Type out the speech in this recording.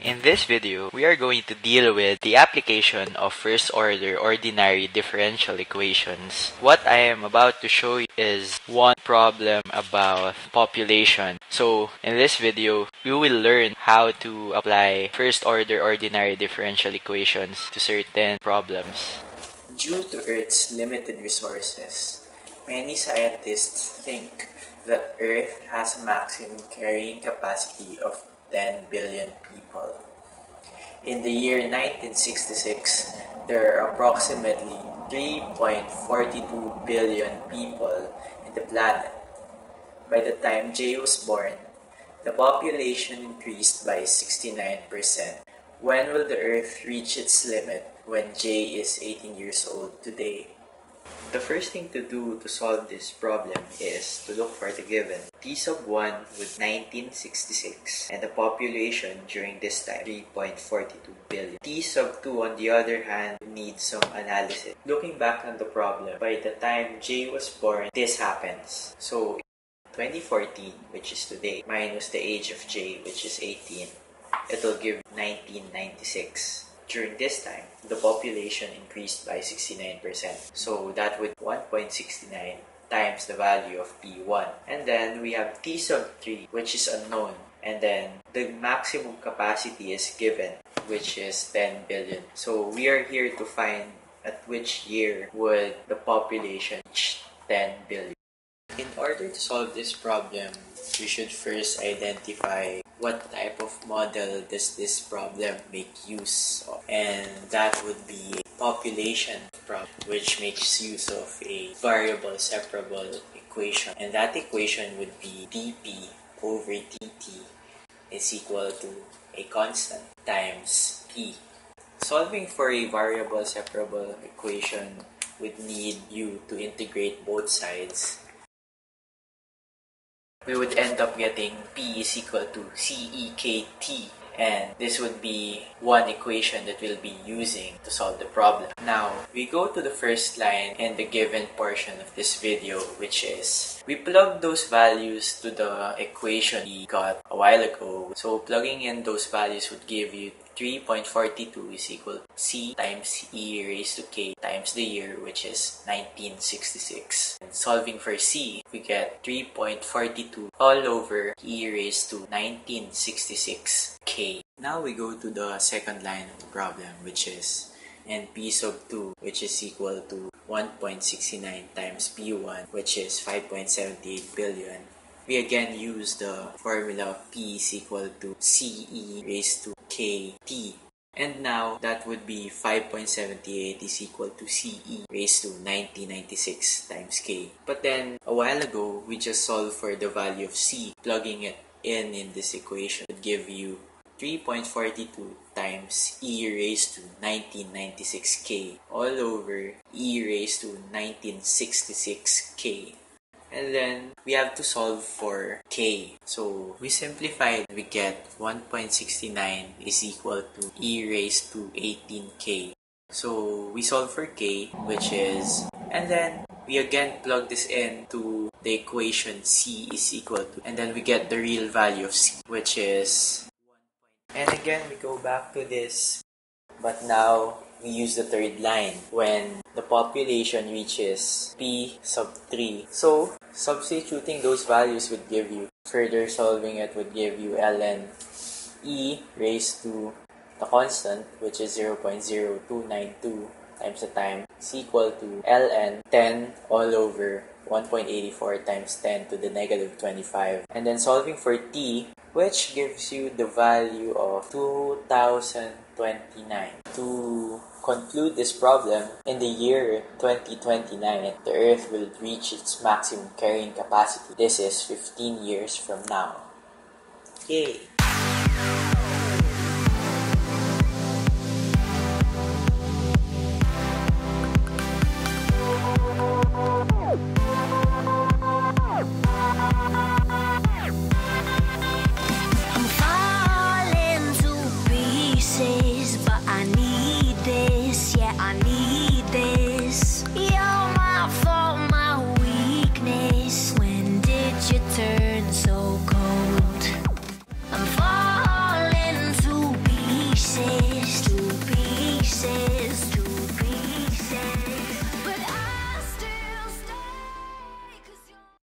In this video, we are going to deal with the application of first-order ordinary differential equations. What I am about to show you is one problem about population. So, in this video, we will learn how to apply first-order ordinary differential equations to certain problems. Due to Earth's limited resources, many scientists think that Earth has a maximum carrying capacity of 10 billion people. In the year 1966, there are approximately 3.42 billion people in the planet. By the time J was born, the population increased by 69%. When will the Earth reach its limit when J is 18 years old today? The first thing to do to solve this problem is to look for the given. T sub 1 was 1966 and the population during this time 3.42 billion. T sub 2 on the other hand needs some analysis. Looking back on the problem, by the time J was born, this happens. So 2014, which is today, minus the age of J, which is 18, it will give 1996. During this time, the population increased by 69%. So that would 1.69 times the value of P1. And then we have T sub 3, which is unknown. And then the maximum capacity is given, which is 10 billion. So we are here to find at which year would the population reach 10 billion. In order to solve this problem, we should first identify what type of model does this problem make use of. And that would be a population problem, which makes use of a variable separable equation. And that equation would be dp over dt is equal to a constant times p. Solving for a variable separable equation would need you to integrate both sides. We would end up getting P is equal to CEKT, and this would be one equation that we'll be using to solve the problem. Now, we go to the first line in the given portion of this video, which is we plug those values to the equation we got a while ago. So plugging in those values would give you 3.42 is equal to C times E raised to K times the year, which is 1966. And solving for C, we get 3.42 all over E raised to 1966 K. Now we go to the second line of the problem, which is P sub 2, which is equal to 1.69 times P1, which is 5.78 billion. We again use the formula of P is equal to CE raised to KT. And now that would be 5.78 is equal to CE raised to 1996 times K. But then a while ago, we just solved for the value of C. Plugging it in this equation would give you 3.42 times E raised to 1996K all over E raised to 1966K. And then we have to solve for K. So we simplify, we get 1.69 is equal to E raised to 18K. So we solve for K, which is, and then we again plug this in to the equation C is equal to, and then we get the real value of C, which is 1. And again, we go back to this, but now we use the third line when the population reaches P sub 3. So substituting those values would give you, further solving it would give you ln E raised to the constant, which is 0.0292 times the time, is equal to ln 10 all over 1.84 times 10 to the negative 25. And then solving for T, which gives you the value of 2029. To conclude this problem, in the year 2029, the Earth will reach its maximum carrying capacity. This is 15 years from now. Yay!